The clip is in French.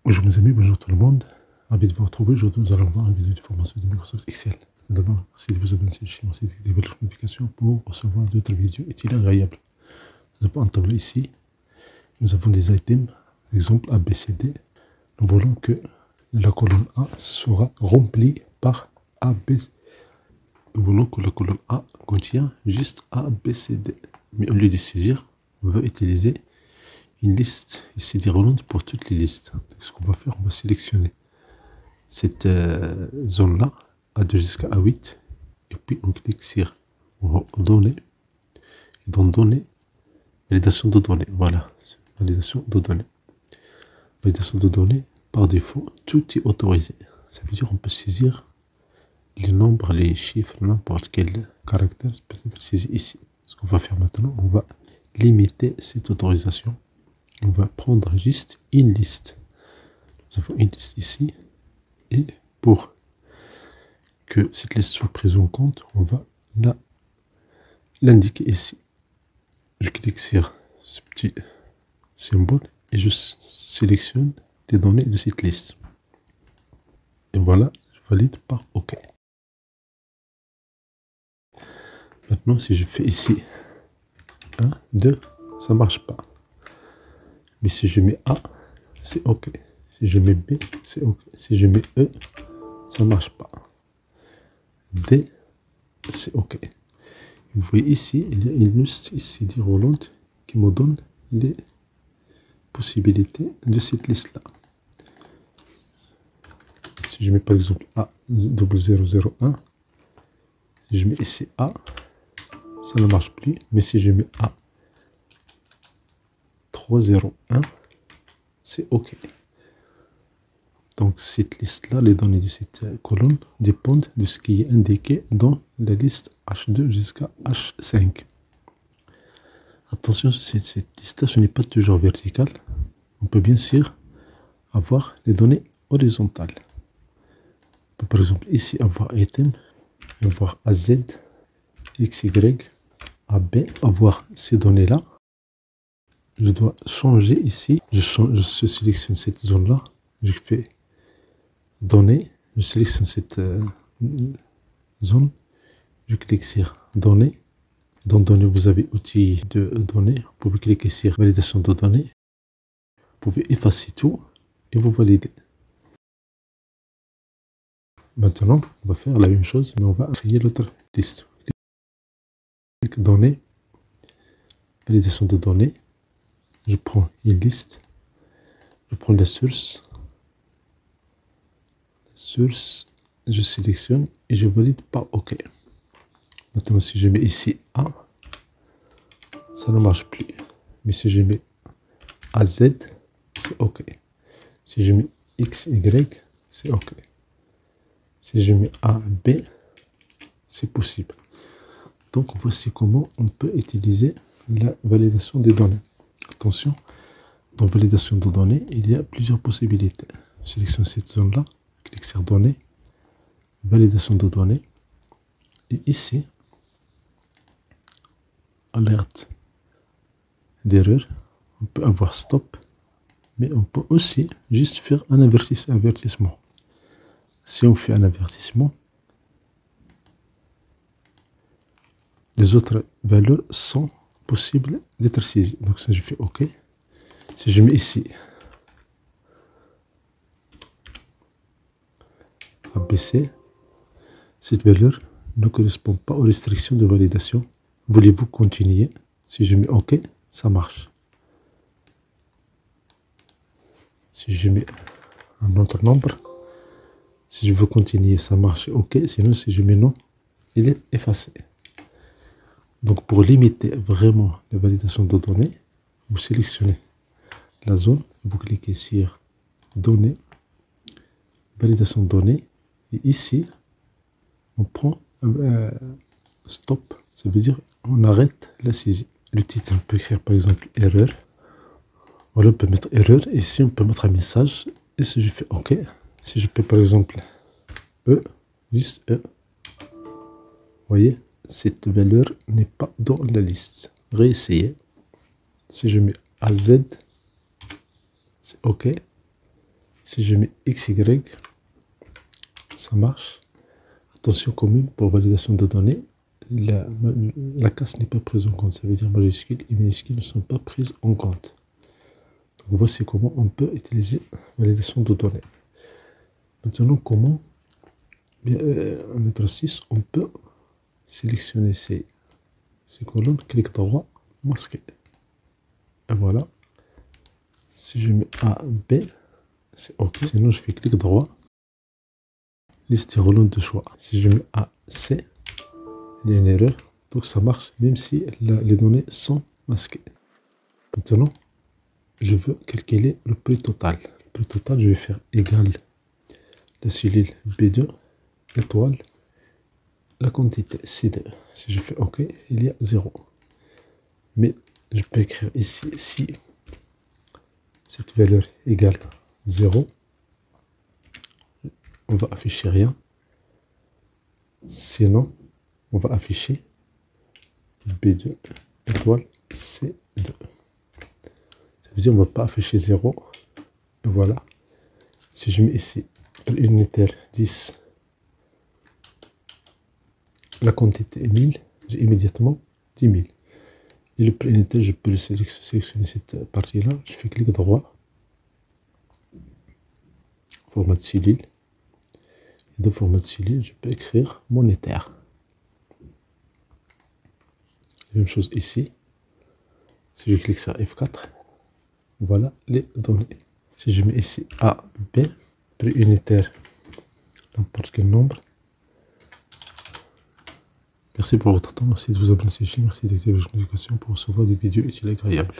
Bonjour mes amis, bonjour tout le monde. Ravi de vous retrouver. Aujourd'hui, nous allons voir une vidéo de formation de Microsoft Excel. D'abord, merci de vous abonner à cette chaîne et d'activer la notification pour recevoir d'autres vidéos utiles et agréables. Nous avons un tableau ici. Nous avons des items, exemple A, B, C, D. Nous voulons que la colonne A sera remplie par A, B, C. Nous voulons que la colonne A contient juste A, B, C, D. Mais au lieu de saisir, on va utiliser une liste ici déroulante pour toutes les listes. Ce qu'on va faire, on va sélectionner cette zone-là, A2 jusqu'à A8, et puis on clique sur Données, et dans Données, validation de données. Voilà, validation de données. Validation de données, par défaut, tout est autorisé. Ça veut dire qu'on peut saisir les nombres, les chiffres, n'importe quel caractère peut être saisi ici. Ce qu'on va faire maintenant, on va limiter cette autorisation. On va prendre juste une liste. Nous avons une liste ici. Et pour que cette liste soit prise en compte, on va l'indiquer ici. Je clique sur ce petit symbole et je sélectionne les données de cette liste. Et voilà, je valide par OK. Maintenant, si je fais ici 1, 2, ça ne marche pas. Mais si je mets A, c'est OK. Si je mets B, c'est OK. Si je mets E, ça ne marche pas. D, c'est OK. Vous voyez ici, il y a une liste ici déroulante qui me donne les possibilités de cette liste-là. Si je mets par exemple A0001, si je mets ici A, ça ne marche plus. Mais si je mets A301, c'est OK. Donc cette liste-là, les données de cette colonne dépendent de ce qui est indiqué dans la liste H2 jusqu'à H5. Attention, cette liste-là, ce n'est pas toujours verticale. On peut bien sûr avoir les données horizontales. On peut par exemple ici avoir item, avoir AZ, XY, AB, avoir ces données-là. Je dois changer ici, je sélectionne cette zone-là, je fais Données, je sélectionne cette zone, je clique sur Données. Dans Données, vous avez outils de données. Vous pouvez cliquer sur Validation de données. Vous pouvez effacer tout et vous validez. Maintenant, on va faire la même chose, mais on va créer l'autre liste. Clique Données, Validation de données. Je prends une liste, je prends la source. Je sélectionne et je valide par OK. Maintenant, si je mets ici A, ça ne marche plus. Mais si je mets AZ, c'est OK. Si je mets XY, c'est OK. Si je mets AB, c'est possible. Donc, voici comment on peut utiliser la validation des données. Attention, dans validation de données, il y a plusieurs possibilités. Je sélectionne cette zone-là. Clique sur Données, Validation de données. Et ici, Alerte d'erreur. On peut avoir Stop, mais on peut aussi juste faire un avertissement. Si on fait un avertissement, les autres valeurs sont possibles d'être saisies. Donc ça, je fais OK. Si je mets ici ABC, cette valeur ne correspond pas aux restrictions de validation. Voulez-vous continuer? Si je mets OK, ça marche. Si je mets un autre nombre, si je veux continuer, ça marche OK. Sinon, si je mets non, il est effacé. Donc, pour limiter vraiment la validation de données, vous sélectionnez la zone, vous cliquez sur Données, Validation de données. Et ici, on prend Stop, ça veut dire on arrête la saisie. Le titre, on peut écrire par exemple erreur. Voilà, on peut mettre erreur. Ici, on peut mettre un message. Et si je fais OK, si je peux par exemple E, juste E, vous voyez, cette valeur n'est pas dans la liste. Réessayez. Si je mets AZ, c'est OK. Si je mets XY, ça marche. Attention quand même, pour validation de données, la case n'est pas prise en compte. Ça veut dire majuscules et minuscules ne sont pas prises en compte. Donc voici comment on peut utiliser validation de données. Maintenant, comment, en lettre 6, on peut sélectionner ces colonnes, clic droit, masquer. Et voilà. Si je mets A, B, c'est OK. Sinon, je fais clic droit, liste des colonnes de choix. Si je mets A, C, il y a une erreur. Donc ça marche même si les données sont masquées. Maintenant, je veux calculer le prix total. Le prix total, je vais faire égal la cellule B2 étoile la quantité C2. Si je fais OK, il y a 0. Mais je peux écrire ici si cette valeur égale 0, on va afficher rien. Sinon, on va afficher B2 étoile C2. Ça veut dire qu'on ne va pas afficher 0. Et voilà. Si je mets ici unitaire 10, la quantité est 1000, j'ai immédiatement 10 000. Et le prix unitaire, je peux sélectionner cette partie-là. Je fais clic droit, format de cellule. Et dans format de cellule, je peux écrire monétaire. Même chose ici. Si je clique sur F4, voilà les données. Si je mets ici A, B, prix unitaire, n'importe quel nombre. Merci pour votre temps. Merci de vous abonner à cette chaîne. Merci d'activer les notifications pour recevoir des vidéos utiles et agréables.